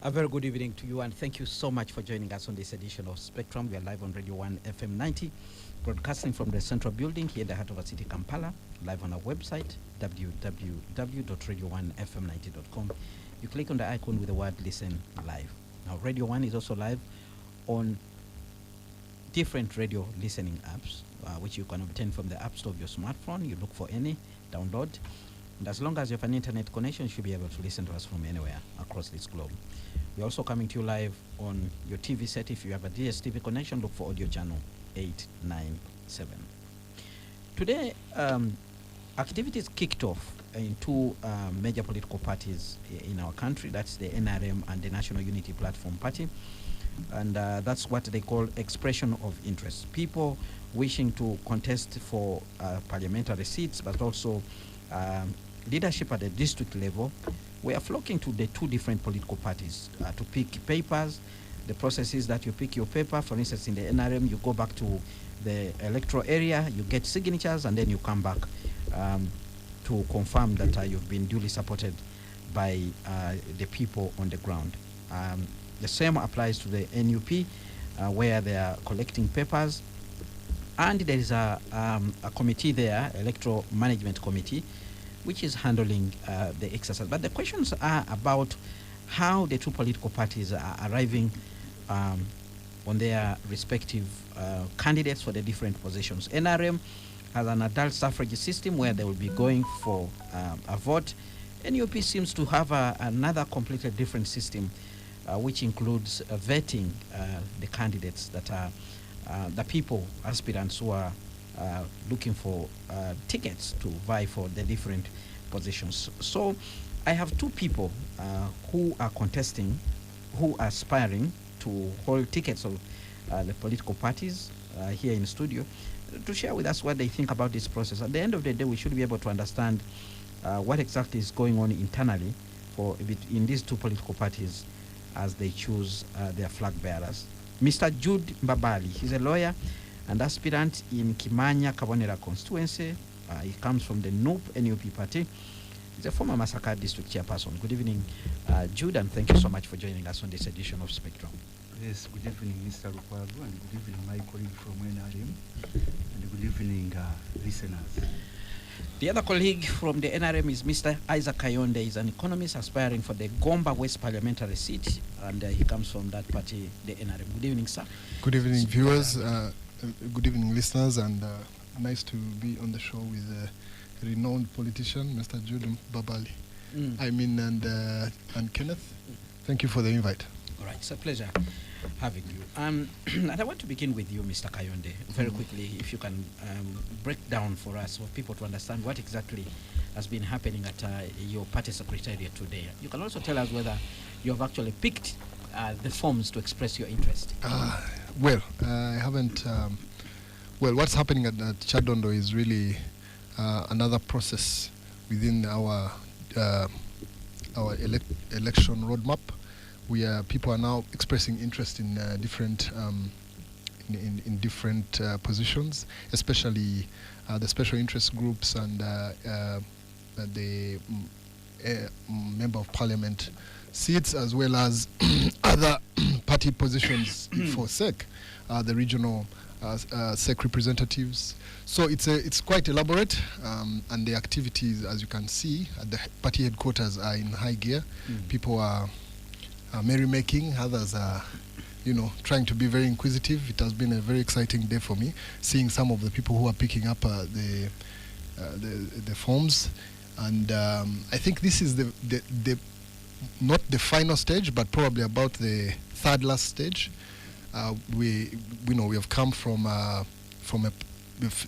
A very good evening to you, and thank you so much for joining us on this edition of Spectrum. We are live on Radio 1 FM 90, broadcasting from the Central Building here in the heart of our city, Kampala, live on our website, www.radio1fm90.com. You click on the icon with the word Listen Live. Now, Radio 1 is also live on different radio listening apps, which you can obtain from the App Store of your smartphone. You look for any, download, and as long as you have an internet connection, you should be able to listen to us from anywhere across this globe. We're also coming to you live on your TV set. If you have a DSTV connection, look for audio channel 897. Today, activities kicked off in two major political parties in our country. That's the NRM and the National Unity Platform Party. And that's what they call expression of interest. People wishing to contest for parliamentary seats, but also leadership at the district level. We are flocking to the two different political parties to pick papers. The process is that you pick your paper. For instance, in the NRM, you go back to the electoral area, you get signatures, and then you come back to confirm that you've been duly supported by the people on the ground. The same applies to the NUP, where they are collecting papers. And there is a committee there, Electoral Management Committee, which is handling the exercise. But the questions are about how the two political parties are arriving on their respective candidates for the different positions. NRM has an adult suffrage system where they will be going for a vote. NUP seems to have another completely different system, which includes vetting the candidates that are the people, aspirants who are looking for tickets to vie for the different positions. So I have two people who are contesting, who are aspiring to hold tickets of the political parties here in the studio to share with us what they think about this process. At the end of the day, we should be able to understand what exactly is going on internally in these two political parties as they choose their flag bearers. Mr. Jude Mbabali, he's a lawyer and aspirant in Kimanya Kabonera constituency. He comes from the NUP party. He's a former Masaka district chairperson. Good evening, Jude, and thank you so much for joining us on this edition of Spectrum. Yes, good evening, Mr. Rukwago, and good evening, my colleague from NRM, and good evening, listeners. The other colleague from the NRM is Mr. Isaac Kayonde. He's an economist aspiring for the Gomba West parliamentary seat, and he comes from that party, the NRM. Good evening, sir. Good evening, viewers. Good evening, listeners, and nice to be on the show with a renowned politician, Mr. Jude Babali. And Kenneth. Thank you for the invite. All right, it's a pleasure having you. And I want to begin with you, Mr. Kayonde, very quickly, if you can break down for us, for people to understand what exactly has been happening at your party secretariat today. You can also tell us whether you have actually picked the forms to express your interest. I haven't. What's happening at Chadondo is really another process within our election roadmap. People are now expressing interest in different positions, especially the special interest groups and the member of parliament seats, as well as other party positions for SEC, the regional SEC representatives. So it's quite elaborate, and the activities, as you can see, at the party headquarters are in high gear. People are merrymaking, others are, trying to be very inquisitive. It has been a very exciting day for me, seeing some of the people who are picking up the forms, and I think this is the not the final stage, but probably about the third last stage. We have come from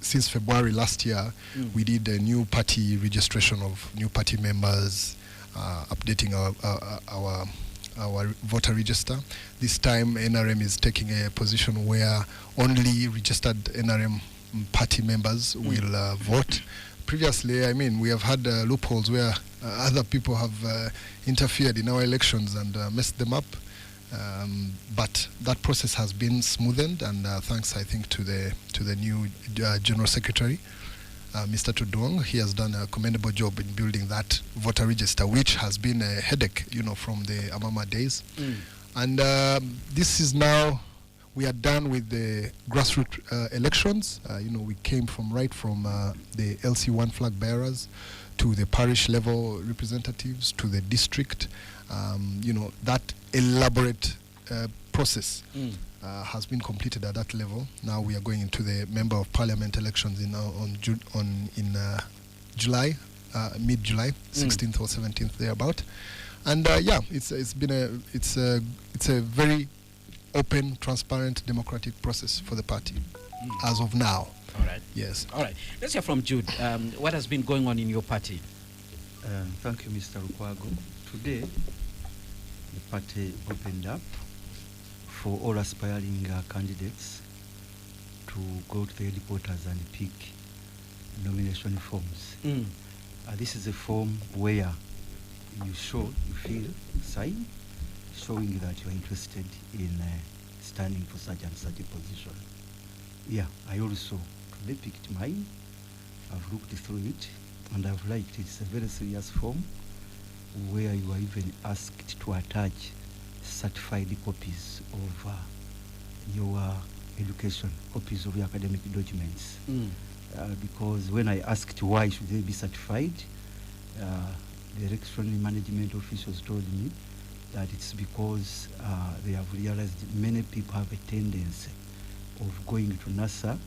since February last year. We did a new party registration of new party members, updating our voter register. This time NRM is taking a position where only registered NRM party members will vote. Previously, we have had loopholes where other people have interfered in our elections and messed them up. But that process has been smoothened, and thanks, I think, to the new General Secretary. Mr. Tudong. He has done a commendable job in building that voter register, which has been a headache, from the Amama days. And this is now, we are done with the grassroots elections. We came from the LC1 flag bearers to the parish level representatives to the district. That elaborate process has been completed at that level. Now we are going into the Member of Parliament elections in July, mid-July, 16th or 17th thereabout. And it's a very open, transparent, democratic process for the party as of now. All right. Yes. All right. Let's hear from Jude. What has been going on in your party? Thank you, Mr. Rukwago. Today, the party opened up for all aspiring candidates to go to the headquarters and pick nomination forms. This is a form where you feel, sign, showing that you are interested in standing for such and such a position. Yeah, I also today picked mine. I've looked through it and I've liked it. It's a very serious form where you are even asked to attach certified copies of your education, copies of your academic documents. Because when I asked why should they be certified, the election management officials told me that it's because they have realized many people have a tendency of going to NASA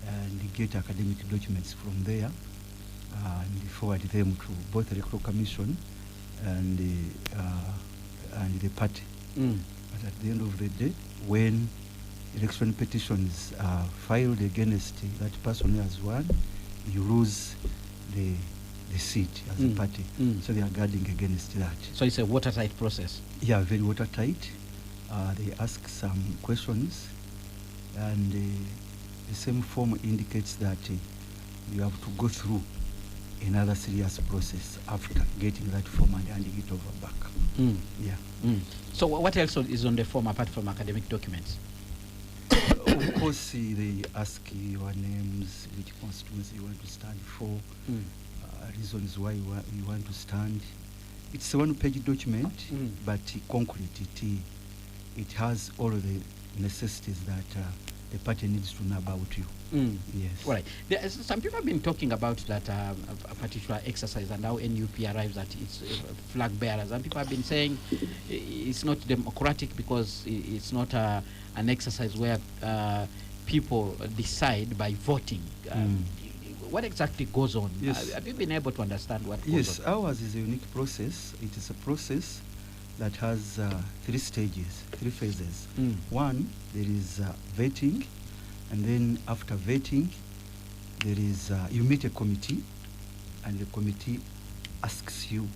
and get academic documents from there and forward them to both the Electoral Commission and the party. But at the end of the day, when election petitions are filed against that person who has won, you lose the seat as a party. So they are guarding against that. So it's a watertight process? Yeah, very watertight. They ask some questions, and the same form indicates that you have to go through another serious process after getting that form and handing it over back. Yeah. So what else is on the form apart from academic documents? Of course, they ask your names, which constituency you want to stand for, reasons why you want to stand. It's a one-page document, but concrete. It has all of the necessities that the party needs to know about you. Yes. All right. Some people have been talking about that a particular exercise and how NUP arrives at its flag bearers, and people have been saying it's not democratic because it's not an exercise where people decide by voting. What exactly goes on? Yes. Have you been able to understand what goes on? Yes, ours is a unique process. It is a process that has 3 stages, 3 phases. One, there is vetting, and then after vetting, there is you meet a committee, and the committee asks you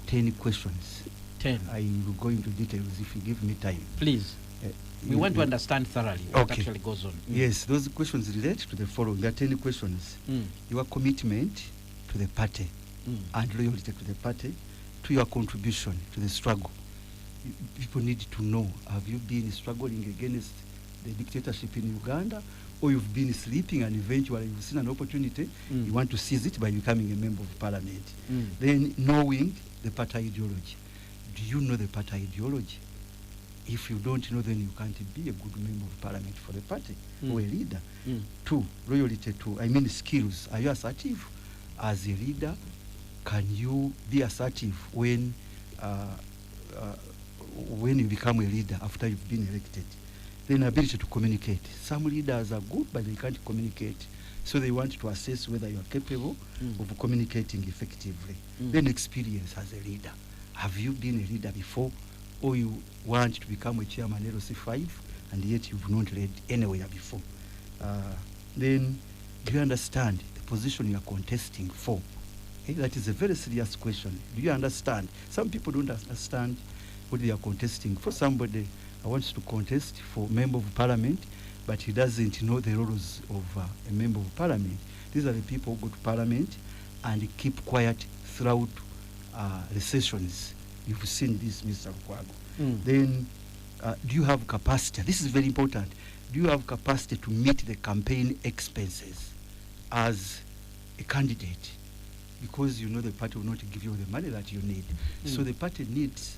10 questions. 10. I will go into details if you give me time. Please. We want to understand thoroughly what actually goes on. Yes, those questions relate to the following. There are 10 questions. Your commitment to the party and loyalty to the party, to your contribution to the struggle. People need to know, have you been struggling against the dictatorship in Uganda, or you've been sleeping and eventually you've seen an opportunity, you want to seize it by becoming a member of parliament. Then knowing the party ideology. Do you know the party ideology? If you don't know, then you can't be a good member of parliament for the party or a leader. 2, loyalty to, skills. Are you assertive as a leader? Can you be assertive when you become a leader after you've been elected? Then ability to communicate. Some leaders are good, but they can't communicate. So they want to assess whether you are capable of communicating effectively. Then experience as a leader. Have you been a leader before? Or you want to become a chairman LC5 and yet you've not led anywhere before? Then do you understand the position you are contesting for? That is a very serious question. Do you understand? Some people don't understand what they are contesting for. Somebody wants to contest for member of parliament, but he doesn't know the roles of a member of parliament. These are the people who go to parliament and keep quiet throughout the sessions. You've seen this, Mr. Rukwago. Then, do you have capacity? This is very important. Do you have capacity to meet the campaign expenses as a candidate, because you know the party will not give you the money that you need. So the party needs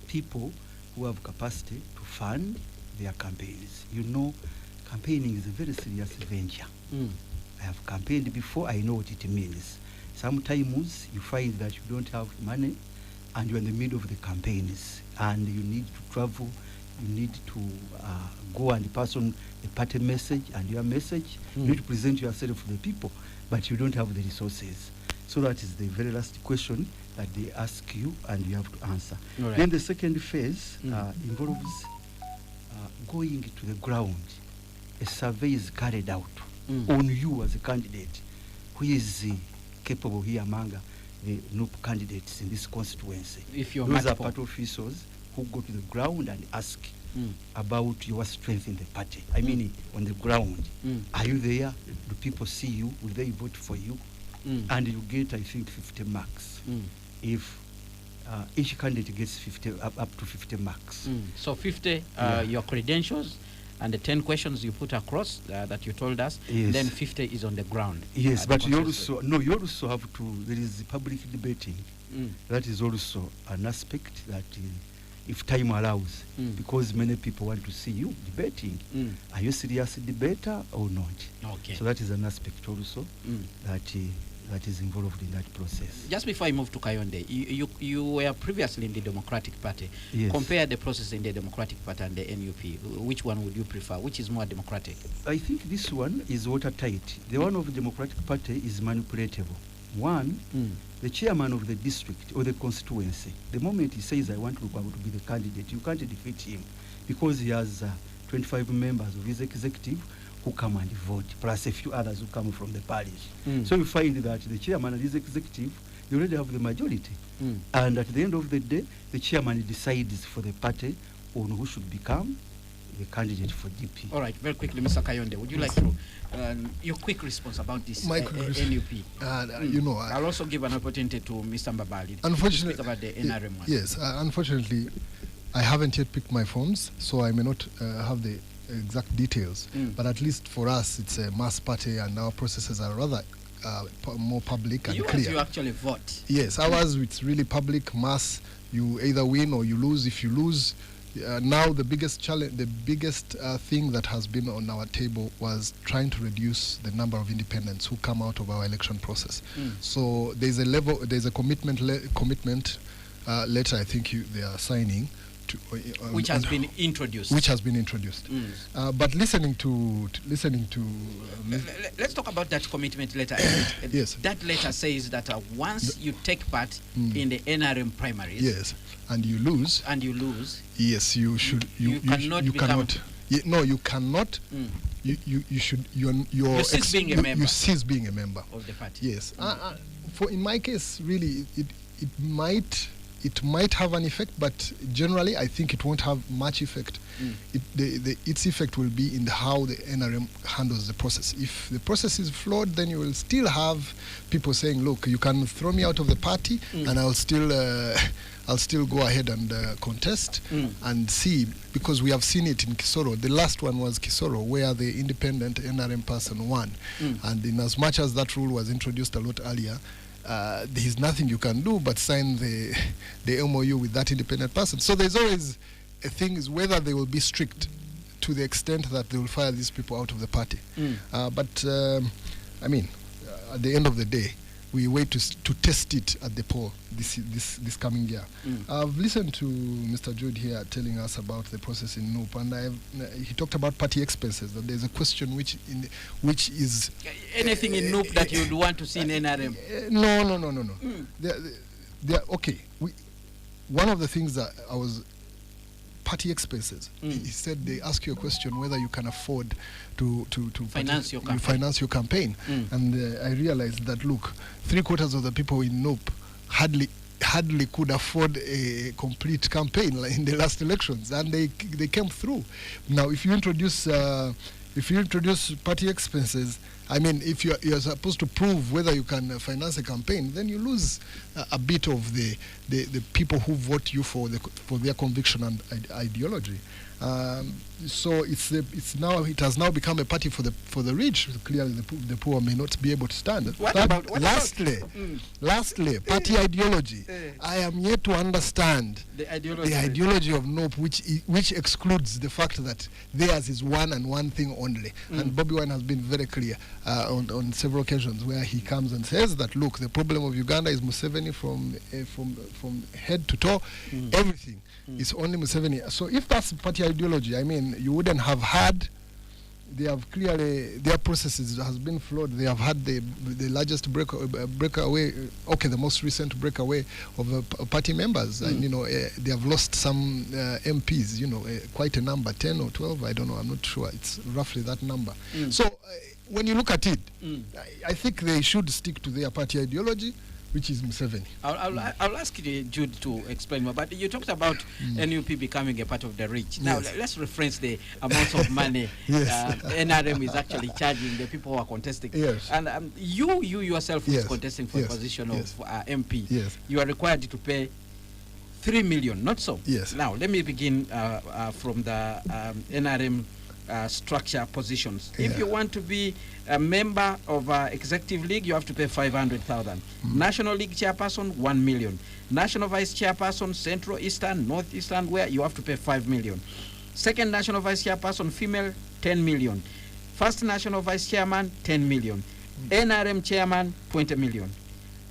people who have capacity to fund their campaigns. You know, campaigning is a very serious venture. I have campaigned before, I know what it means. Sometimes you find that you don't have money and you're in the middle of the campaigns and you need to travel, you need to go and pass on the party message and your message. You need to present yourself to the people, but you don't have the resources. So that is the very last question that they ask you and you have to answer. Right. Then the second phase involves going to the ground. A survey is carried out on you as a candidate who is capable here among the NUP candidates in this constituency. If you're Those are multiple. party officials who go to the ground and ask about your strength in the party. I mean, on the ground. Are you there? Do people see you? Will they vote for you? And you get, I think, 50 marks. If each candidate gets 50, up to 50 marks. So 50, your credentials, and the 10 questions you put across that you told us, Yes. then 50 is on the ground. Yes, the but you consensus. also, no, you also have to, there is public debating. That is also an aspect that if time allows, because many people want to see you debating. Are you a serious debater or not? Okay. So that is an aspect also that is involved in that process. Just before I move to Kayonde, you were previously in the Democratic Party. Yes. Compare the process in the Democratic Party and the NUP. Which one would you prefer? Which is more democratic? I think this one is watertight. The one of the Democratic Party is manipulatable. One, the chairman of the district or the constituency, the moment he says, I want to be the candidate, you can't defeat him because he has 25 members of his executive who come and vote, plus a few others who come from the parish. So you find that the chairman and his executive, they already have the majority. And at the end of the day, the chairman decides for the party on who should become the candidate for DP. All right, very quickly, Mr. Kayonde, would you like to, your quick response about this My quick response. NUP? You know, I'll also give an opportunity to Mr. Mbabali to unfortunately, speak about the NRM one. Yes, unfortunately, I haven't yet picked my phones, so I may not have the exact details. But at least for us, it's a mass party, and our processes are rather more public and clear. You actually vote. Yes, ours, it's really public, mass. You either win or you lose. If you lose, now the biggest challenge, the biggest thing that has been on our table was trying to reduce the number of independents who come out of our election process. So there's a level, there's a commitment letter. I think they are signing. Which has been introduced. Which has been introduced. But listening to let's talk about that commitment letter. Yes. That letter says that once you take part in the NRM primaries, yes, and you lose, yes, you should. You cannot. No, you cannot. You should. You cease being a member. You cease being a member of the party. Yes. In my case, really, it might have an effect, but generally I think it won't have much effect. Its effect will be in how the NRM handles the process. If the process is flawed, then you will still have people saying, look, you can throw me out of the party and I'll still go ahead and contest and see, because we have seen it in Kisoro. The last one was Kisoro, where the independent NRM person won. And in as much as that rule was introduced a lot earlier, there is nothing you can do but sign the MOU with that independent person. So there's always a thing is whether they will be strict to the extent that they will fire these people out of the party. But I mean, at the end of the day, we wait to test it at the poll this coming year. I've listened to Mr. Jude here telling us about the process in NUP, and he talked about party expenses. That there's a question which is anything in NUP that you'd want to see in NRM. No. Okay. One of the things that I was party expenses. He said they ask you a question whether you can afford to finance your campaign. And I realized that, look, 3/4 of the people in NUP hardly could afford a complete campaign in the last elections, and they came through. Now, if you introduce party expenses, I mean, if you're supposed to prove whether you can finance a campaign, then you lose a bit of the people who vote you for their conviction and ideology. So it has now become a party for the rich. Clearly, the poor may not be able to stand. Lastly, party ideology. I am yet to understand the ideology of NUP, which excludes the fact that theirs is one and one thing only. And Bobby Wine has been very clear on several occasions where he comes and says that, look, the problem of Uganda is Museveni from head to toe, everything. It's only Museveni. So if that's party ideology, I mean, you wouldn't have had. They have clearly, their processes has been flawed. They have had the largest breakaway, the most recent breakaway of party members. And, they have lost some MPs, quite a number, 10 or 12, I don't know, I'm not sure. It's roughly that number. So when you look at it, I think they should stick to their party ideology, which is Museveni. I'll ask you, Jude, to explain more. But you talked about NUP becoming a part of the rich. Now, let's reference the amounts of money NRM is actually charging the people who are contesting. Yes. And you yourself who is contesting for the position of MP, you are required to pay 3 million, not so? Yes. Now, let me begin from the NRM structure positions. If you want to be a member of Executive League, you have to pay 500,000. National League chairperson, 1 million. National Vice chairperson, Central Eastern, Northeastern, where you have to pay 5 million. Second National Vice chairperson, female, 10 million. First National Vice chairman, 10 million. NRM chairman, 20 million.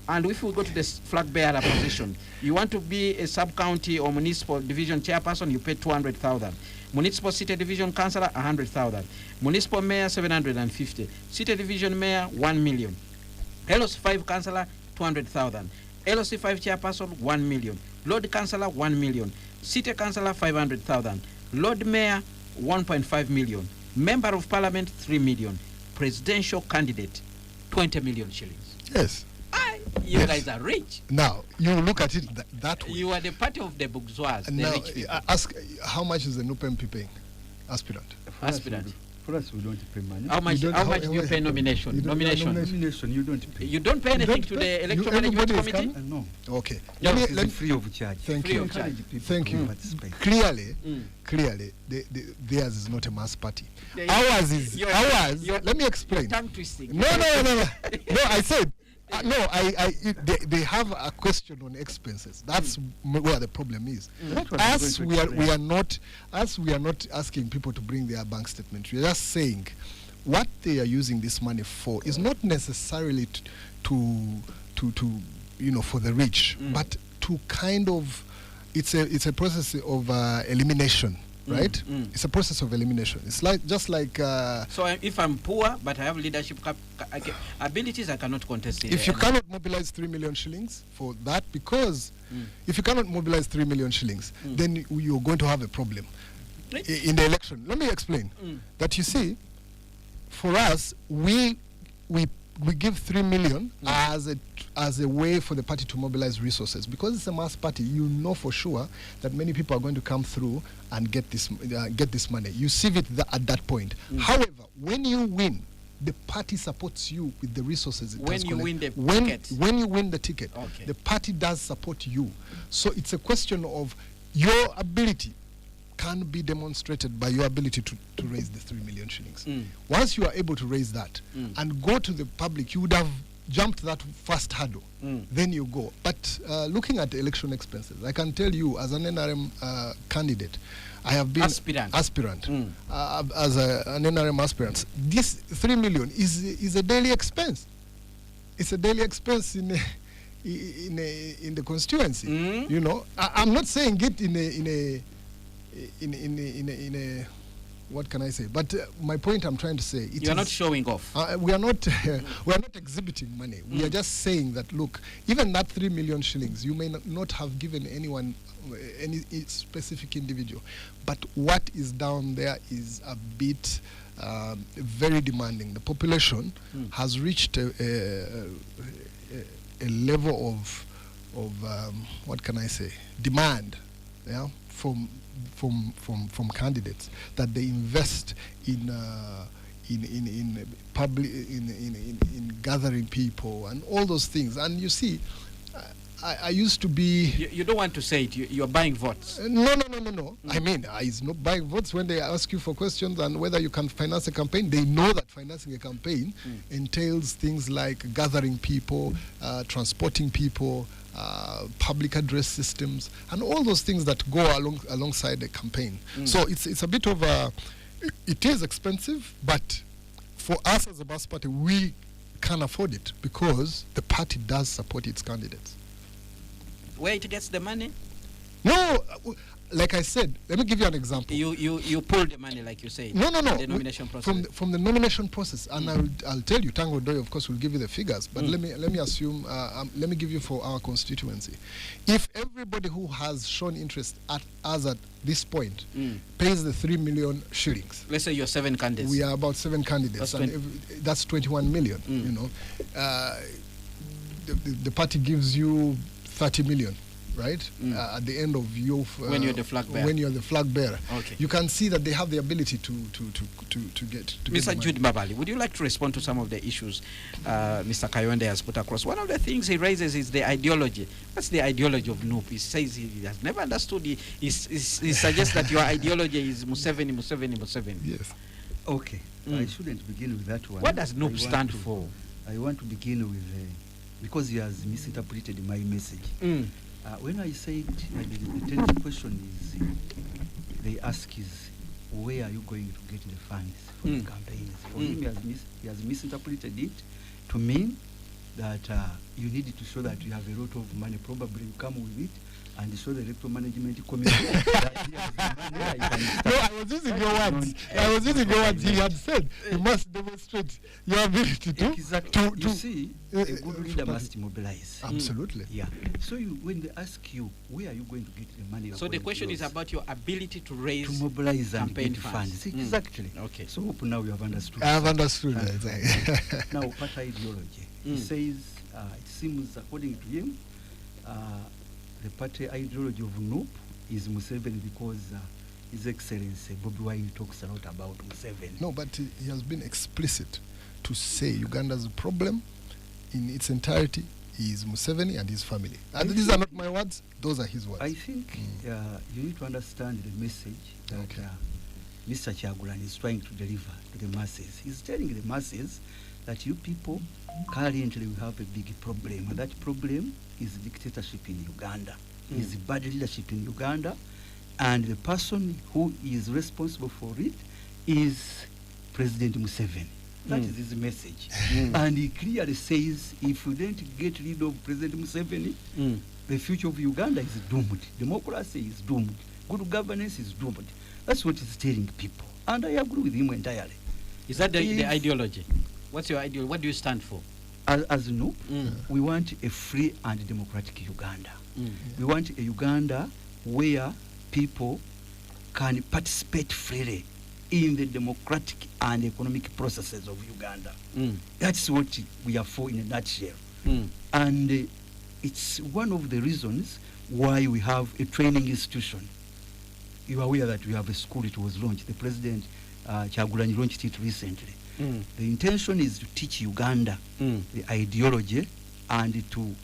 And if we go to the flag bearer position, you want to be a sub-county or municipal division chairperson, you pay 200,000. Municipal City Division Councillor, 100,000. Municipal Mayor, 750. City Division Mayor, 1 million. LOC 5 Councillor, 200,000. LOC 5 Chairperson, 1 million. Lord Councillor, 1 million. City Councillor, 500,000. Lord Mayor, 1.5 million. Member of Parliament, 3 million. Presidential candidate, 20 million shillings. Yes. You guys are rich. Now, you look at it that way. You are the party of the bourgeois, the now, rich people. Ask, how much is the NUP MP paying? Aspirant. Aspirant. For us, we don't pay money. How much do you pay nomination? Nomination, you don't pay. You don't pay anything to the electoral management committee? No. Okay. It's free of charge. Thank Free you. of charge. Thank you. Clearly, theirs is not a mass party. Ours is. Let me explain. Tongue twisting. No. No, I said. They have a question on expenses. That's where the problem is. As we are not asking people to bring their bank statement. We are just saying what they are using this money for is not necessarily to for the rich, but to kind of it's a process of elimination. Right? It's a process of elimination. It's just like. So if I'm poor but I have leadership abilities, I cannot contest it. If you cannot mobilize 3 million shillings for that, because if you cannot mobilize 3 million shillings, then you're going to have a problem in the election. Let me explain. That you see, for us, we give 3 million as a way for the party to mobilize resources, because it's a mass party. You know for sure that many people are going to come through and get this money. You see it at that point. However, when you win, the party supports you with the resources. When you win the ticket. When you win the ticket, okay, the party does support you. So it's a question of your ability can be demonstrated by your ability to raise the 3 million shillings. Once you are able to raise that and go to the public, you would have jumped that first hurdle. Then you go. But looking at election expenses, I can tell you as an NRM candidate, I have been aspirant as an NRM aspirant. This 3 million is a daily expense. It's a daily expense in the constituency. You know, I'm not saying it in a what can I say? But my point I'm trying to say, you are not showing off. We are not exhibiting money. We are just saying that, look, even that 3 million shillings, you may not have given anyone, any specific individual, but what is down there is a bit very demanding. The population has reached a level of what can I say, demand, yeah, from candidates, that they invest in in public, in gathering people and all those things. And you see, I used to be. You don't want to say it. You're buying votes. No. I mean, it's not buying votes. When they ask you for questions and whether you can finance a campaign, they know that financing a campaign entails things like gathering people, transporting people, public address systems, and all those things that go alongside a campaign. So it's a bit of a. It is expensive, but for us as a Bas Party, we can afford it because the party does support its candidates. Where it gets the money? No, like I said, let me give you an example. You pull the money, like you say. No. The nomination process. From the nomination process, and I'll tell you, Tango Doi, of course, will give you the figures. But let me assume. Let me give you for our constituency. If everybody who has shown interest at this point pays the 3 million shillings. Let's say you're 7 candidates. We are about 7 candidates, and that's 21 million. You know, the party gives you 30 million. Right at the end of your when you're the flag bearer. When you're the flag bearer, okay. You can see that they have the ability to get. Mr. Jude Mabali, would you like to respond to some of the issues Mr. Kayonde has put across? One of the things he raises is the ideology. What's the ideology of NUP? He says he has never understood. He suggests that your ideology is Museveni. Yes. Okay. I shouldn't begin with that one. What does NUP stand for? I want to begin with because he has misinterpreted my message. When I said the 10th question is, they ask is, where are you going to get the funds for the campaigns? For him, he has misinterpreted it to mean that you need to show that you have a lot of money. Probably you come with it and show the electoral management committee that he has the money. No, I was using your words. I was using your words. He had said you must demonstrate your ability to. Exactly. You see, a good leader must mobilize. Absolutely. Yeah. So when they ask you, where are you going to get the money? So the question is about your ability to raise, to mobilize and campaign get funds. Exactly. Okay. So hope now you have understood. I have understood. Now, party ideology. He says it seems, according to him, the party ideology of NUP is Museveni because His Excellency Bobi Wine talks a lot about Museveni. No, but he has been explicit to say Uganda's problem in its entirety is Museveni and his family. And these are not my words, those are his words. I think you need to understand the message that Mr. Kyagulanyi is trying to deliver to the masses. He's telling the masses that you people currently we have a big problem, and that problem is dictatorship in Uganda, is bad leadership in Uganda, and the person who is responsible for it is President Museveni. That is his message. And he clearly says if we don't get rid of President Museveni, the future of Uganda is doomed. Democracy is doomed. Good governance is doomed. That's what he's telling people. And I agree with him entirely. Is that the ideology? What's your ideology? What do you stand for? As you know, we want a free and democratic Uganda. We want a Uganda where people can participate freely in the democratic and economic processes of Uganda. That's what we are for in a nutshell. And it's one of the reasons why we have a training institution. You are aware that we have a school. It was launched. The President Kyagulanyi launched it recently. The intention is to teach Uganda the ideology and to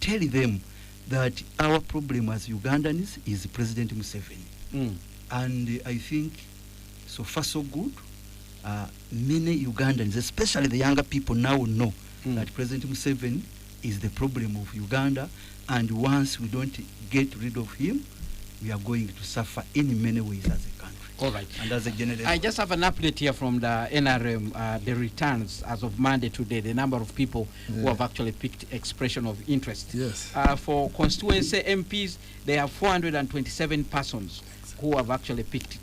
tell them that our problem as Ugandans is President Museveni. And I think so far so good. Many Ugandans, especially the younger people, now know that President Museveni is the problem of Uganda, and once we don't get rid of him, we are going to suffer in many ways as a country. All right. And as a generation. I just have an update here from the NRM, the returns as of Monday today, the number of people who have actually picked expression of interest. Yes. For constituency MPs, they have 427 persons who have actually picked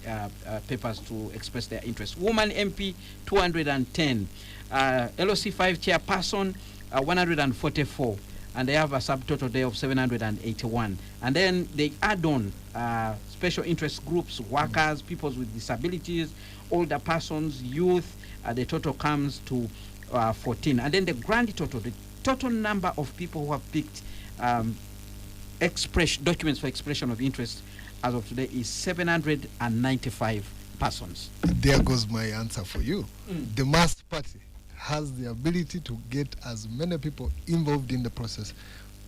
papers to express their interest. Woman MP, 210. LOC 5 chairperson, 144. And they have a subtotal there of 781. And then they add on special interest groups, workers, people with disabilities, older persons, youth. The total comes to 14. And then the grand total, the total number of people who have picked documents for expression of interest as of today is 795 persons. There goes my answer for you. Mm. The masked party has the ability to get as many people involved in the process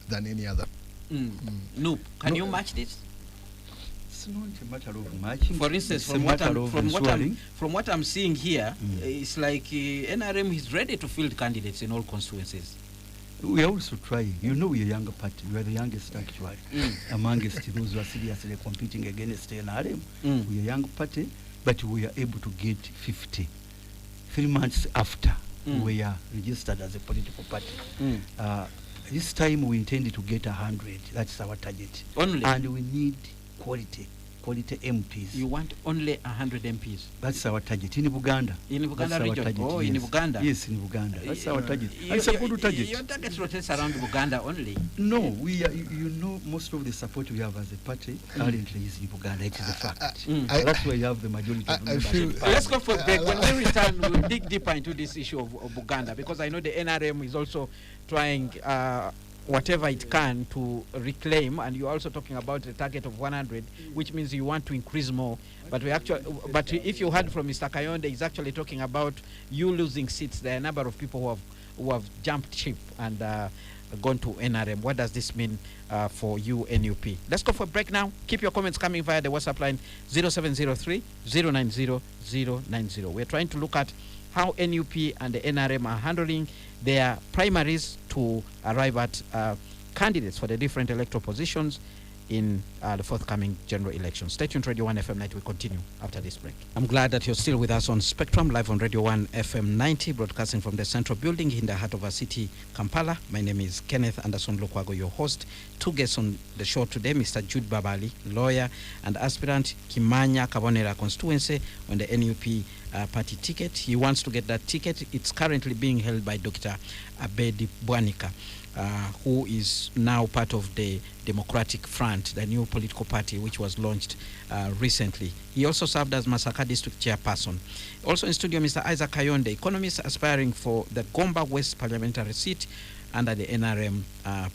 than any other. Nope. Can you match this? It's not a matter of matching. For instance, It's from a what, matter I'm, of from what I'm seeing here, Mm. it's like NRM is ready to field candidates in all constituencies. We are also trying. You know, we're a younger party. We are the youngest actually amongst those who are seriously competing against NRM. Mm. We are a young party, but we are able to get 50. 3 months after we are registered as a political party. This time we intended to get 100. That's our target. Only? And we need quality MPs. You want only 100 MPs? That's our target in Buganda. In Buganda That's our region? target, Oh, yes. in Buganda? Yes, in Buganda. That's our target. And it's a good target. Your target rotates around Buganda only? No, we are, you know, most of the support we have as a party currently is in Buganda. It is a fact. That's where you have the majority of members of the party. Let's go for a break. When we return, we'll dig deeper into this issue of Buganda, because I know the NRM is also trying whatever it can to reclaim, and you're also talking about a target of 100, which means you want to increase more. But if you heard from Mr. Kayonde, he's actually talking about you losing seats. There are a number of people who have jumped ship and gone to NRM. What does this mean for you, NUP? Let's go for a break now. Keep your comments coming via the WhatsApp line 0703 090 090. We're trying to look at how NUP and the NRM are handling their primaries to arrive at candidates for the different electoral positions in the forthcoming general elections. Stay tuned, Radio 1 FM 90. We continue after this break. I'm glad that you're still with us on Spectrum, live on Radio 1 FM 90, broadcasting from the Central Building in the heart of our city, Kampala. My name is Kenneth Anderson Lukwago, your host. Two guests on the show today, Mr. Jude Babali, lawyer and aspirant Kimanya Kabonera constituency on the NUP party ticket. He wants to get that ticket. It's currently being held by Dr. Abedi Bwanika, who is now part of the Democratic Front, the new political party which was launched recently. He also served as Masaka District Chairperson. Also in studio, Mr. Isaac Kayonde, economist aspiring for the Gomba West parliamentary seat under the NRM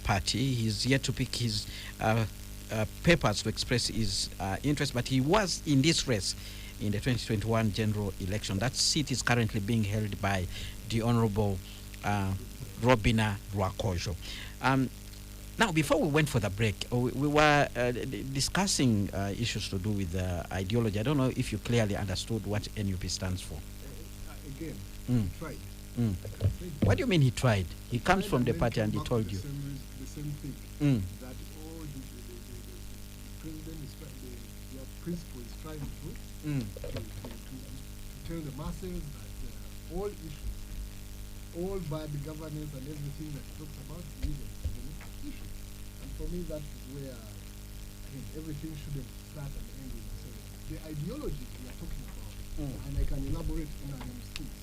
party. He's yet to pick his papers to express his interest, but he was in this race in the 2021 general election. That seat is currently being held by the Honorable Robina Rwakojo. Now, before we went for the break, we were discussing issues to do with ideology. I don't know if you clearly understood what NUP stands for. Again, tried. What do you mean he tried? He comes from the party and he told you. The same thing. That all the president is trying, their principle is trying to tell the masses that all issues, all bad governance and everything that he talks about is an issue. And for me, that is where I think everything shouldn't start and end with the ideologies we are talking about. And I can elaborate in our states,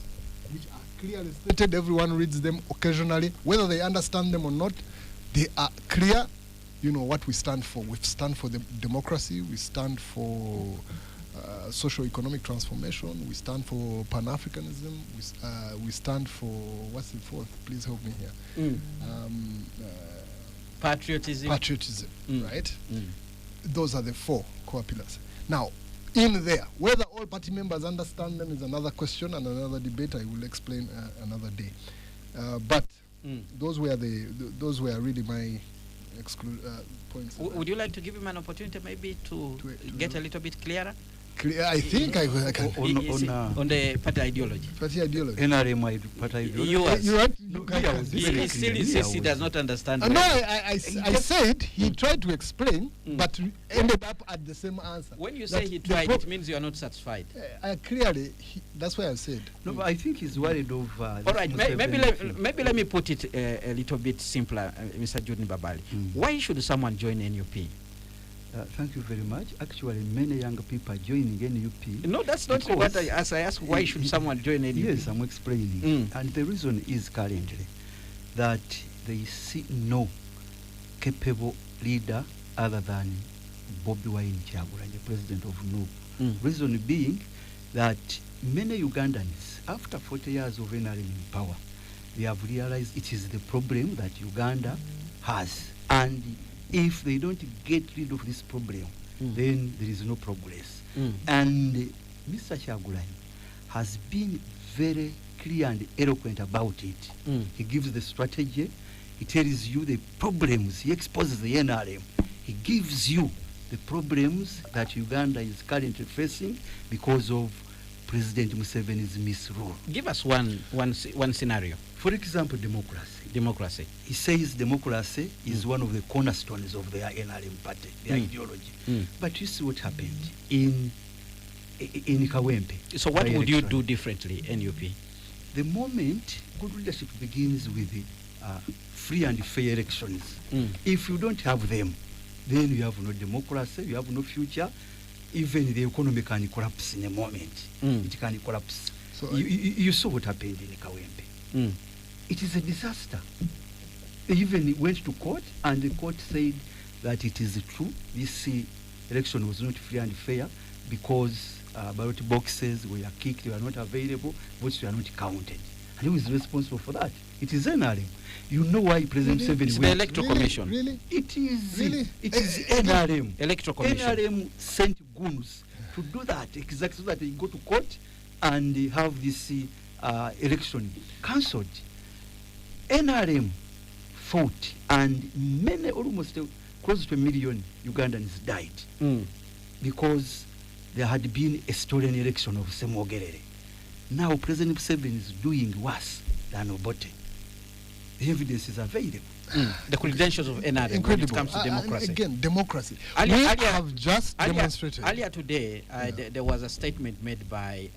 which are clearly stated. Everyone reads them occasionally. Whether they understand them or not, they are clear. You know what we stand for. We stand for the democracy. We stand for socio-economic transformation. We stand for Pan-Africanism. We stand for, what's the fourth? Please help me here. Patriotism. Patriotism, right? Those are the four core pillars. Now, in there, whether all party members understand them is another question and another debate. I will explain another day. But those were really my points. Would you like to give him an opportunity maybe to get a little bit clearer? I think I can. On the party ideology. Party ideology. NRM party ideology. He still insists he does not understand. No, I said he tried to explain, but ended up at the same answer. When you say he tried, it means you are not satisfied. Clearly, that's why I said. No, but I think he's worried of. All right, maybe let me put it a little bit simpler, Mr. Juden Babali. Why should someone join NUP? Thank you very much. Actually, many younger people are joining NUP. No, that's not what I asked. I asked why should someone join NUP? Yes, I'm explaining. And the reason is currently that they see no capable leader other than Bobi Wine Kyagulanyi, the president of NUP. Reason being that many Ugandans, after 40 years of NRM in power, they have realized it is the problem that Uganda has. And if they don't get rid of this problem, then there is no progress. And Mr. Kyagulanyi has been very clear and eloquent about it. He gives the strategy, he tells you the problems, he exposes the NRM, he gives you the problems that Uganda is currently facing because of President Museveni's misrule. Give us one scenario. For example, democracy. Democracy. He says democracy is one of the cornerstones of their NRM party, their ideology. But you see what happened in Kawempe. So what would you do differently, NUP? The moment good leadership begins with free and fair elections, if you don't have them, then you have no democracy, you have no future. Even the economy can collapse in a moment. It can collapse. So you saw what happened in Kawempe. It is a disaster. They even went to court, and the court said that it is true. This election was not free and fair because ballot boxes were kicked, they were not available, votes were not counted. And who is responsible for that? It is NRM. You know why President Museveni It's the Electoral Commission. Really? It is. Really? It is NRM. Electoral Commission. NRM sent goons to do that exactly so that they go to court and have this election cancelled. NRM fought, and many, almost close to 1 million Ugandans died because there had been a stolen election of Semogerere. Now President Museveni is doing worse than Obote. The evidence is available. The credentials of NRM Incredible. when it comes to democracy. Again, democracy. Earlier- We earlier- have just demonstrated. Earlier today, there was a statement made by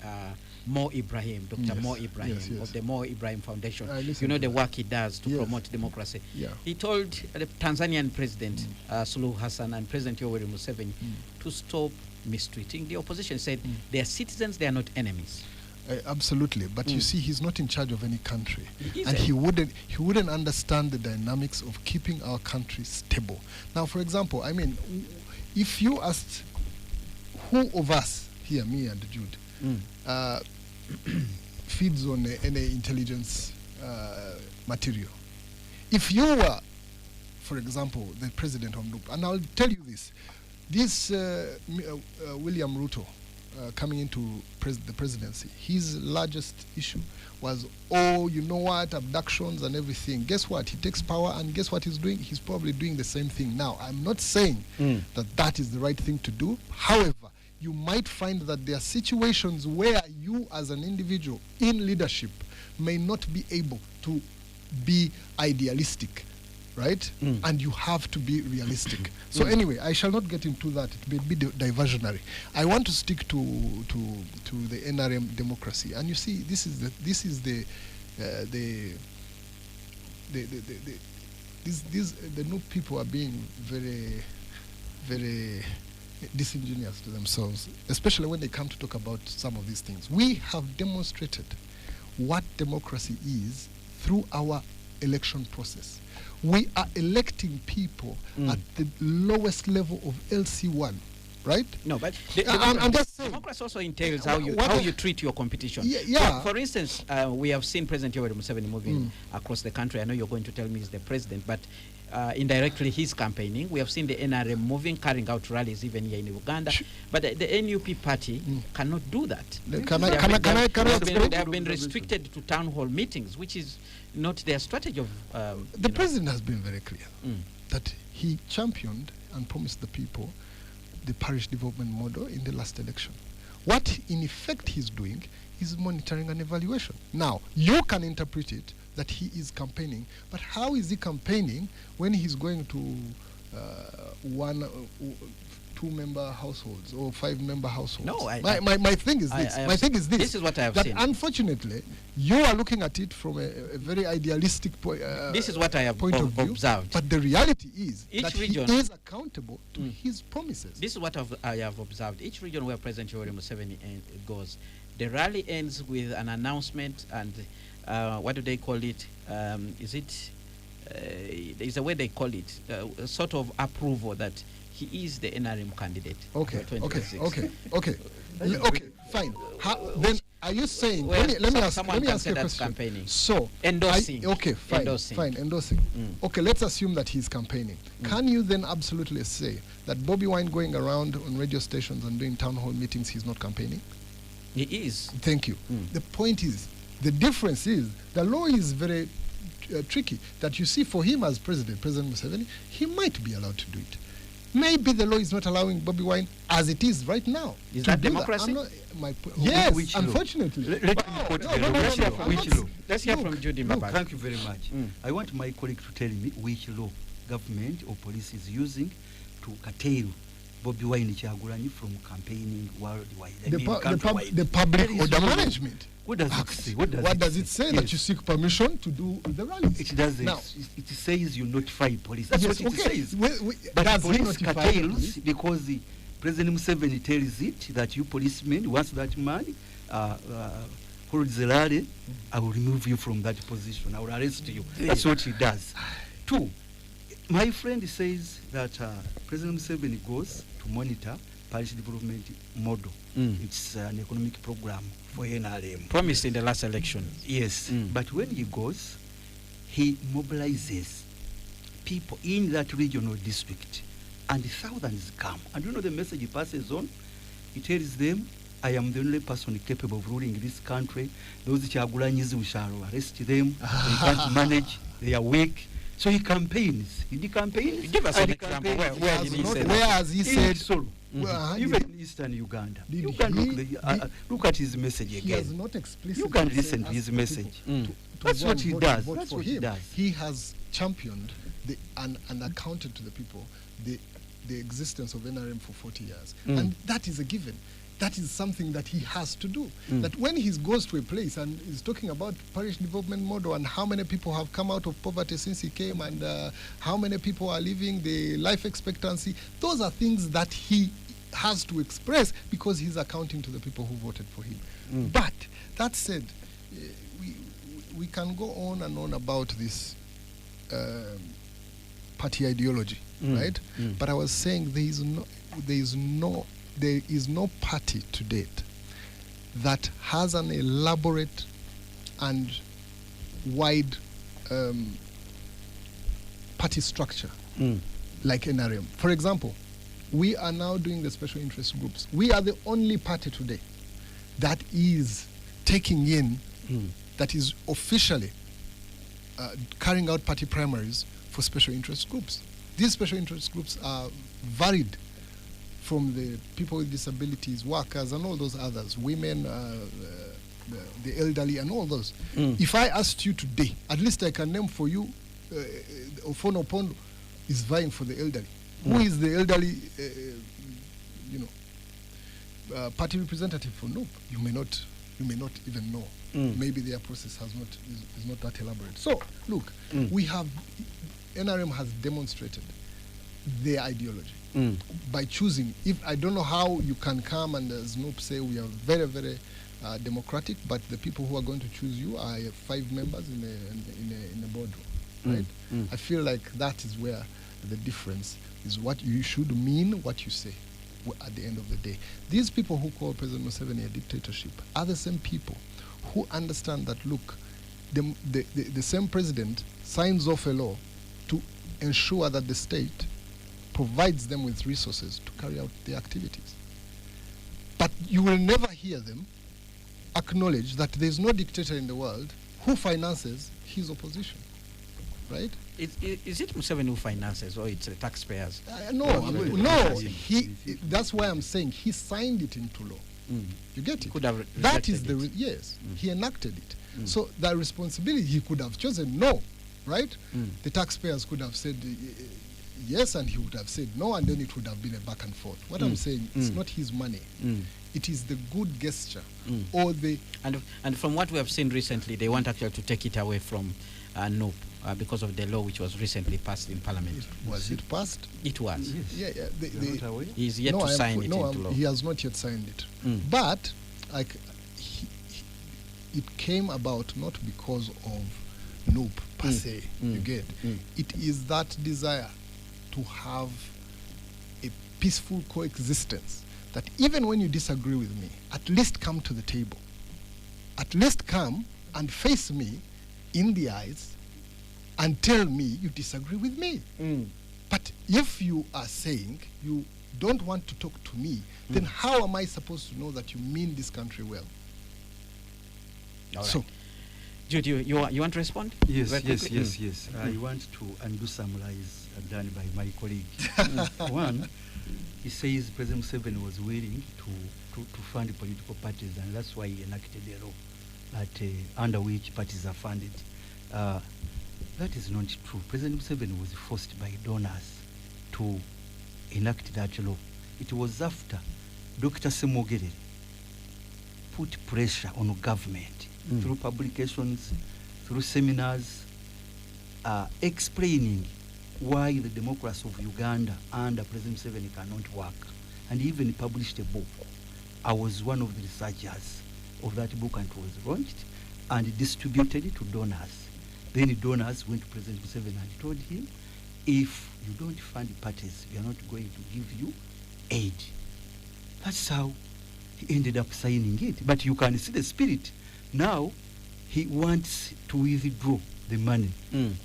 Mo Ibrahim, Dr. Yes, Mo Ibrahim, yes, yes. of the Mo Ibrahim Foundation. I listened You know to the that. work he does to Yes. promote democracy. Yeah. He told the Tanzanian President Suluhu Hassan and President Yoweri Museveni to stop mistreating the opposition. He said they are citizens, they are not enemies. Absolutely, but you see, he's not in charge of any country, He and isn't. he wouldn't understand the dynamics of keeping our country stable. Now, for example, I mean, if you asked who of us here, me and Jude, feeds on any intelligence material, if you were, for example, the president of NUP, and I'll tell you this, William Ruto. Coming into the presidency, his largest issue was, you know what, abductions and everything. Guess what? He takes power, and guess what he's doing? He's probably doing the same thing now. I'm not saying that is the right thing to do. However, you might find that there are situations where you as an individual in leadership may not be able to be idealistic, right? And you have to be realistic. So anyway, I shall not get into that. It may be diversionary. I want to stick to the NRM democracy. And you see, the new people are being very, very disingenuous to themselves, especially when they come to talk about some of these things. We have demonstrated what democracy is through our election process. We are electing people at the lowest level of LC1, right? No, but I'm just saying. democracy also entails how you treat your competition. Yeah. For instance, we have seen President Yoweri Museveni moving across the country. I know you're going to tell me he's the president, but indirectly he's campaigning. We have seen the NRM moving, carrying out rallies even here in Uganda. But the NUP party cannot do that. They have been restricted to town hall meetings, which is not their strategy of... the president has been very clear that he championed and promised the people the parish development model in the last election. What in effect he's doing is monitoring and evaluation. Now, you can interpret it that he is campaigning, but how is he campaigning when he's going to two-member households or five-member households? No, my thing is this. My thing is this. This is what I have that seen. Unfortunately, you are looking at it from a very idealistic point. This is what I have point of view, observed. But the reality is Each that region he is accountable to his promises. This is what I have observed. Each region where President Yoweri Museveni goes, the rally ends with an announcement and what do they call it? There's a way they call it, a sort of approval that he is the NRM candidate. Okay, for 2026. okay, fine. Then are you saying? Let me ask you a question. Campaigning. So endorsing. Endorsing. Okay, let's assume that he's campaigning. Can you then absolutely say that Bobby Wine going around on radio stations and doing town hall meetings, he's not campaigning? It is. Thank you. The point is, the difference is, the law is very tricky. That you see, for him as President Museveni, he might be allowed to do it. Maybe the law is not allowing Bobby Wine as it is right now. Is that democracy? Yes, Which unfortunately. Let me quote the law. Which law? Let's hear from Judy Mbabak. Thank you very much. I want my colleague to tell me which law government or police is using to curtail Bobby Wine Kyagulanyi from campaigning worldwide. The public order management. What does it say? What does it say? Yes. That you seek permission to do the rallies? It doesn't. Now, it says you notify police. That's yes, what it says. But But police notify the curtails police? because the President Museveni tells it that you policemen, once that man holds the rally, I will remove you from that position. I will arrest you. That's what he does. Two, my friend says that President Museveni goes to monitor parish development model. It's an economic program for NRM. Promised in the last election. Yes, but when he goes, he mobilizes people in that regional district, and thousands come. And you know the message he passes on? He tells them, I am the only person capable of ruling this country. Those Kyagulanyis, we shall arrest them. They can't manage. They are weak. So he campaigns. He campaigns. Give us an example. Where did he say that? Where has he said? Even in Eastern Uganda. Did You can he- look at his message He again. has not explicitly You can said listen to ask his people message. to That's go what and he vote- does. vote That's for what he him. does. He has championed and accounted to the people the existence of NRM for 40 years. And that is a given. That is something that he has to do. That when he goes to a place and is talking about parish development model and how many people have come out of poverty since he came and how many people are living, the life expectancy, those are things that he has to express because he's accounting to the people who voted for him. But that said, we can go on and on about this party ideology, right? But I was saying there is no party to date that has an elaborate and wide party structure like NRM. For example, we are now doing the special interest groups. We are the only party today that is taking in, that is officially carrying out party primaries for special interest groups. These special interest groups are varied from the people with disabilities, workers, and all those others, women, the elderly, and all those. If I asked you today, at least I can name for you, Ofono Opondo is vying for the elderly. Who is the elderly, party representative for NUP? You may not even know. Maybe their process is not that elaborate. So, look, we have, NRM has demonstrated their ideology by choosing. If I don't know how you can come and, as NUP say, we are very, very democratic, but the people who are going to choose you are 5 members in a boardroom, right? I feel like that is where the difference is. What you should mean, what you say at the end of the day. These people who call President Museveni a dictatorship are the same people who understand that, look, the same president signs off a law to ensure that the state provides them with resources to carry out their activities. But you will never hear them acknowledge that there's no dictator in the world who finances his opposition, right? Is it Museveni who finances, or it's the taxpayers? No, that's why I'm saying he signed it into law. You get it? Could have that is rejected it. yes, he enacted it. So that responsibility, he could have chosen no, right? The taxpayers could have said yes, and he would have said no, and then it would have been a back and forth. What I'm saying, it's not his money. It is the good gesture, or the... And from what we have seen recently, they want actually to take it away from NUP because of the law which was recently passed in Parliament. Was it passed? It was. Yes. Yeah. He's yet to sign it into law. He has not yet signed it. But it came about not because of NUP per se. You get? It is that desire to have a peaceful coexistence, that even when you disagree with me, at least come to the table. At least come and face me in the eyes and tell me you disagree with me. But if you are saying you don't want to talk to me, then how am I supposed to know that you mean this country well? All So, right. Jude, you want to respond? Yes, Very yes, quickly? yes, yes. I want to undo summarize done by my colleague. One, he says President Museveni was willing to fund political parties, and that's why he enacted a law that under which parties are funded. That is not true. President Museveni was forced by donors to enact that law. It was after Dr. Semogere put pressure on government through publications, through seminars, explaining why the democracy of Uganda under President Museveni cannot work, and even published a book. I was one of the researchers of that book, and it was launched and distributed to donors. Then donors went to President Museveni and told him, if you don't fund parties, we are not going to give you aid. That's how he ended up signing it. But you can see the spirit. Now, he wants to withdraw the money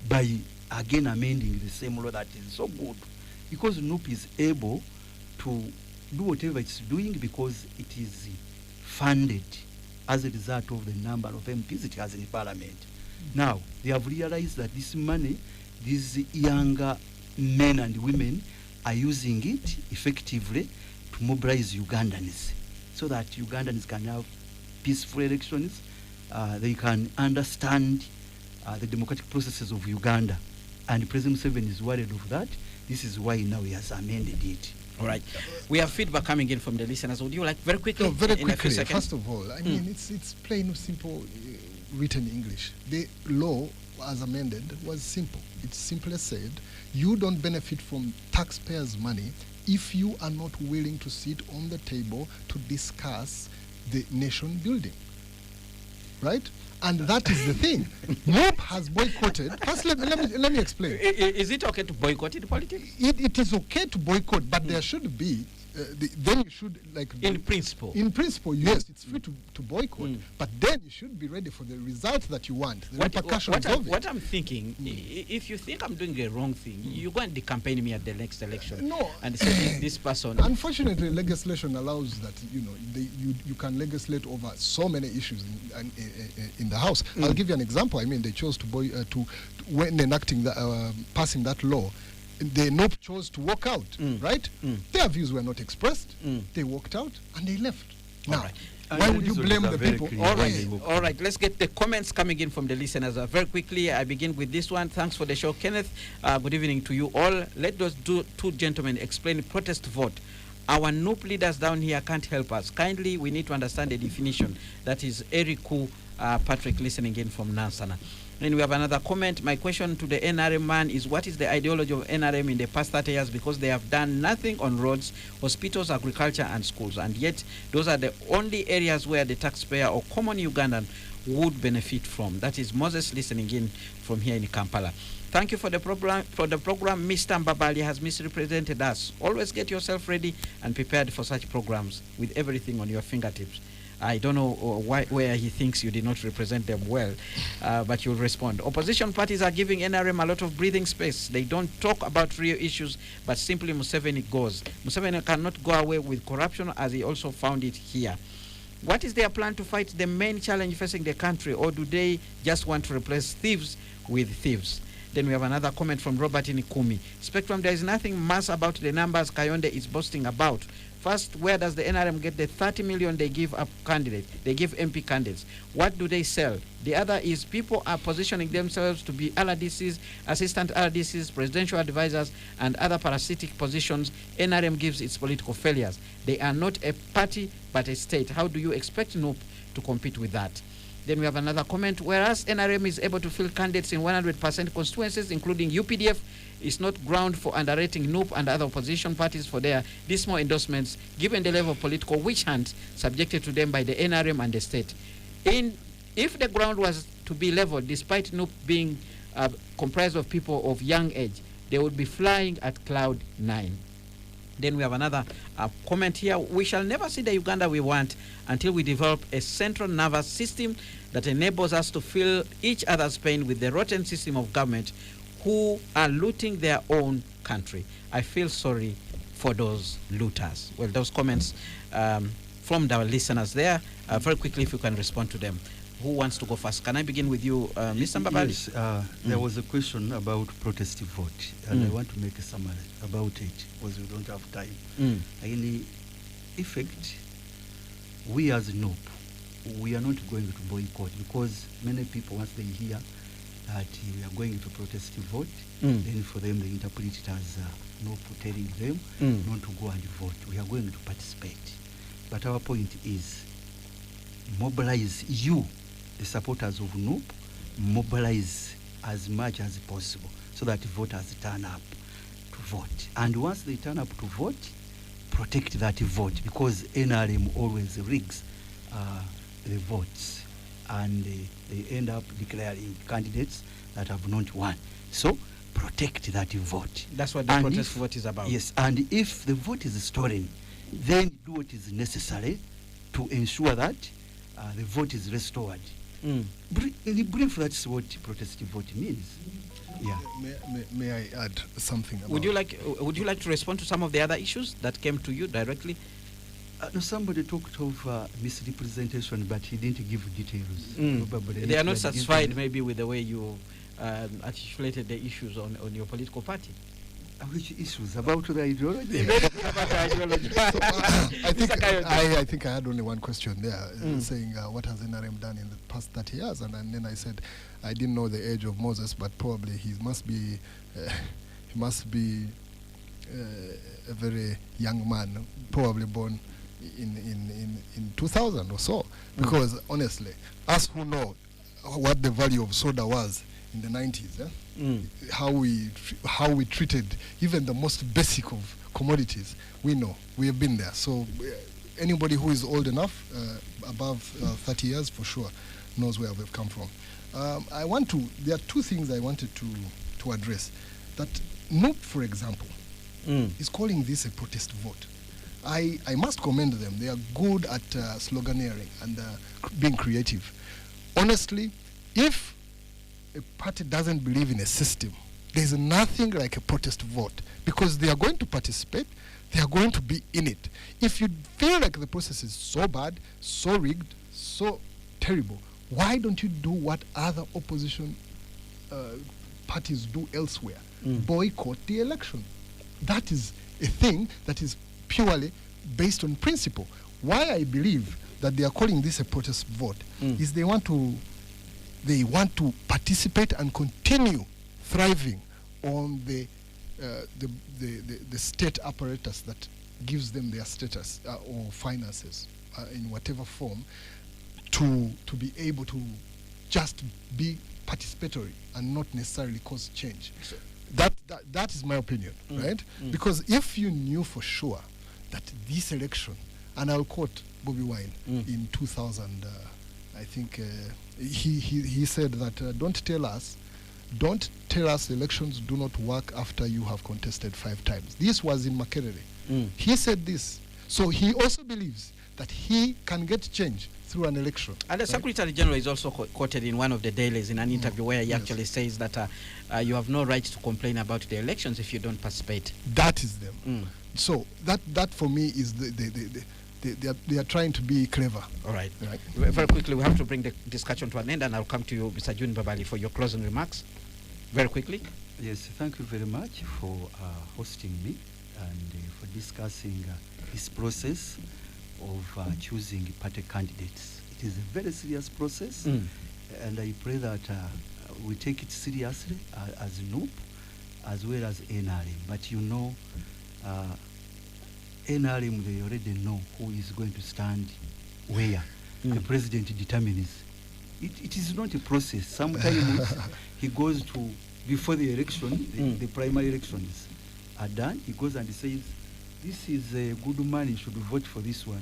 by again amending the same law that is so good. Because NUP is able to do whatever it's doing because it is funded as a result of the number of MPs it has in Parliament. Now, they have realized that this money, these younger men and women are using it effectively to mobilize Ugandans so that Ugandans can have peaceful elections. They can understand the democratic processes of Uganda. And President Museveni is worried of that. This is why now he has amended it. All right. We have feedback coming in from the listeners. Would you like very quickly? No, very in a few quickly. seconds? First of all, I mean, it's plain, simple, written English. The law, as amended, was simple. It simply said, you don't benefit from taxpayers' money if you are not willing to sit on the table to discuss the nation building. Right? And that is the thing. NUP has boycotted. First, let me explain. Is it okay to boycott in politics? It is okay to boycott, but there should be, then you should, like... In principle. In principle, yes, it's free to boycott, but then you should be ready for the result that you want, the repercussions of it. What I'm thinking, if you think I'm doing a wrong thing, you go and decampaign me at the next election. No. And say this person... Unfortunately, legislation allows that, you can legislate over so many issues in the House. I'll give you an example. I mean, they chose when enacting, passing that law, the NUP chose to walk out, right? Their views were not expressed. They walked out and they left. Now, why would you blame the people? All right. Let's get the comments coming in from the listeners. Very quickly, I begin with this one. Thanks for the show, Kenneth. Good evening to you all. Let those two gentlemen explain the protest vote. Our NUP leaders down here can't help us. Kindly, we need to understand the definition. That is Eriku Patrick listening in from Nansana. Then we have another comment. My question to the NRM man is, what is the ideology of NRM in the past 30 years? Because they have done nothing on roads, hospitals, agriculture, and schools. And yet, those are the only areas where the taxpayer or common Ugandan would benefit from. That is Moses listening in from here in Kampala. Thank you for the program. Mr. Mbabali has misrepresented us. Always get yourself ready and prepared for such programs with everything on your fingertips. I don't know where he thinks you did not represent them well, but you'll respond. Opposition parties are giving NRM a lot of breathing space. They don't talk about real issues, but simply Museveni goes. Museveni cannot go away with corruption, as he also found it here. What is their plan to fight the main challenge facing the country, or do they just want to replace thieves with thieves? Then we have another comment from Robert Inikumi. Spectrum, there is nothing mass about the numbers Kayonde is boasting about. First, where does the NRM get the 30 million they give up candidate? They give MP candidates. What do they sell? The other is people are positioning themselves to be LRDCs, assistant LRDCs, presidential advisors, and other parasitic positions. NRM gives its political failures. They are not a party, but a state. How do you expect NUP to compete with that? Then we have another comment. Whereas NRM is able to fill candidates in 100% constituencies, including UPDF, is not ground for underrating NUP and other opposition parties for their dismal endorsements, given the level of political witch hunt subjected to them by the NRM and the state. If the ground was to be leveled, despite NUP being comprised of people of young age, they would be flying at cloud 9. Then we have another comment here. We shall never see the Uganda we want until we develop a central nervous system that enables us to feel each other's pain with the rotten system of government who are looting their own country. I feel sorry for those looters. Well, those comments from our listeners there. Very quickly, if you can respond to them. Who wants to go first? Can I begin with you, Mr. Mbabali? Yes, there was a question about protest vote, and I want to make a summary about it because we don't have time. In effect, we as NUP, we are not going to boycott because many people, once they hear that we are going to protest vote, then for them they interpret it as NUP telling them not to go and vote. We are going to participate. But our point is mobilize you, the supporters of NUP, mobilize as much as possible so that voters turn up to vote. And once they turn up to vote, protect that vote because NRM always rigs the votes and they end up declaring candidates that have not won. So protect that vote. That's what the protest vote is about. Yes, and if the vote is stolen, then do what is necessary to ensure that the vote is restored. In the brief, that's what protest vote means. Yeah. May I add something? Would you like to respond to some of the other issues that came to you directly? No, somebody talked of misrepresentation, but he didn't give details. They are not satisfied maybe with the way you articulated the issues on your political party. Which issues? About the ideology? I think I had only one question there, saying what has NRM done in the past 30 years? And then I said I didn't know the age of Moses, but probably he must be a very young man, probably born in 2000 or so. Because honestly, us who know what the value of soda was in the 90s, how we treated even the most basic of commodities, we know, we have been there. So anybody who is old enough, above 30 years for sure, knows where we've come from. There are two things I wanted to address. That NUP, for example, is calling this a protest vote. I must commend them. They are good at sloganeering and being creative. Honestly, if a party doesn't believe in a system, there's nothing like a protest vote because they are going to participate, they are going to be in it. If you feel like the process is so bad, so rigged, so terrible, why don't you do what other opposition parties do elsewhere? Boycott the election. That is a thing that is purely based on principle. Why I believe that they are calling this a protest vote is they want to participate and continue thriving on the state apparatus that gives them their status or finances in whatever form to be able to just be participatory and not necessarily cause change. So that is my opinion, right? Because if you knew for sure that this election, and I'll quote Bobby Wine in 2000, I think he said that don't tell us elections do not work after you have contested 5 times. This was in Makerere. He said this. So he also believes that he can get change through an election. And the Secretary General is also quoted in one of the dailies in an interview where he actually says that you have no right to complain about the elections if you don't participate. That is them. So that for me is they are trying to be clever. All right. Very quickly, we have to bring the discussion to an end, and I'll come to you, Mr. June Babali, for your closing remarks. Very quickly. Yes, thank you very much for hosting me and for discussing this process of choosing party candidates. It is a very serious process, and I pray that we take it seriously as NUP as well as NRM. But you know, NRM, they already know who is going to stand where. The president determines. It is not a process. Sometimes he goes to, before the election, the primary elections are done, he goes and he says, this is a good man, you should vote for this one.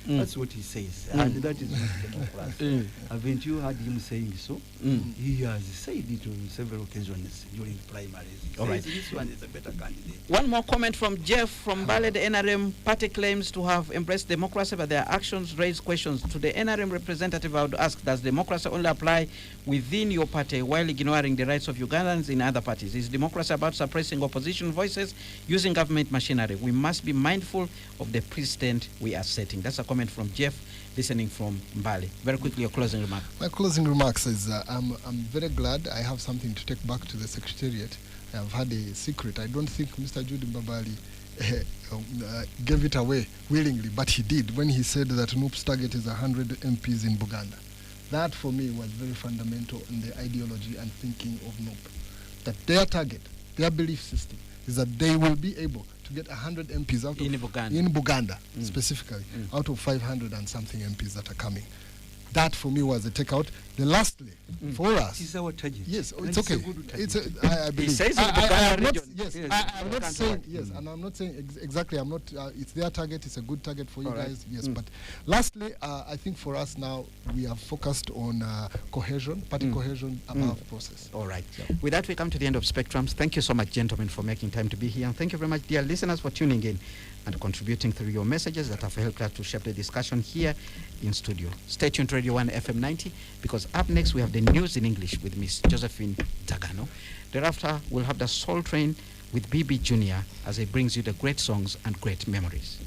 That's what he says. And that is not democracy. Haven't you heard him saying so? He has said it on several occasions during primaries. All right. This one is a better candidate. One more comment from Jeff from Bale. The NRM party claims to have embraced democracy, but their actions raise questions. To the NRM representative, I would ask, does democracy only apply within your party while ignoring the rights of Ugandans in other parties? Is democracy about suppressing opposition voices, using government machinery, visionary. We must be mindful of the precedent we are setting. That's a comment from Jeff, listening from Mbali. Very quickly, your closing remark. My closing remarks is I'm very glad I have something to take back to the Secretariat. I have had a secret. I don't think Mr. Jude Mbabali gave it away willingly, but he did when he said that NUP's target is 100 MPs in Buganda. That for me was very fundamental in the ideology and thinking of NUP. That their target, their belief system, is that they will be able to get 100 MPs out of in Buganda specifically, out of 500 and something MPs that are coming. That for me was a takeout. Then lastly, for us, This is our target. yes, And it's okay. a good target. It's I believe. He says I am not, region. yes, Yes, I'm not saying country. yes, and I'm not saying exactly. I'm not. It's their target. It's a good target for you All right. guys. Yes, but lastly, I think for us now we have focused on cohesion, party cohesion above process. All right. Yeah. With that, we come to the end of Spectrums. Thank you so much, gentlemen, for making time to be here. And thank you very much, dear listeners, for tuning in and contributing through your messages that have helped us to shape the discussion here in studio. Stay tuned to Radio 1 FM 90, because up next we have the news in English with Miss Josephine Tagano. Thereafter, we'll have the Soul Train with BB Jr. as he brings you the great songs and great memories.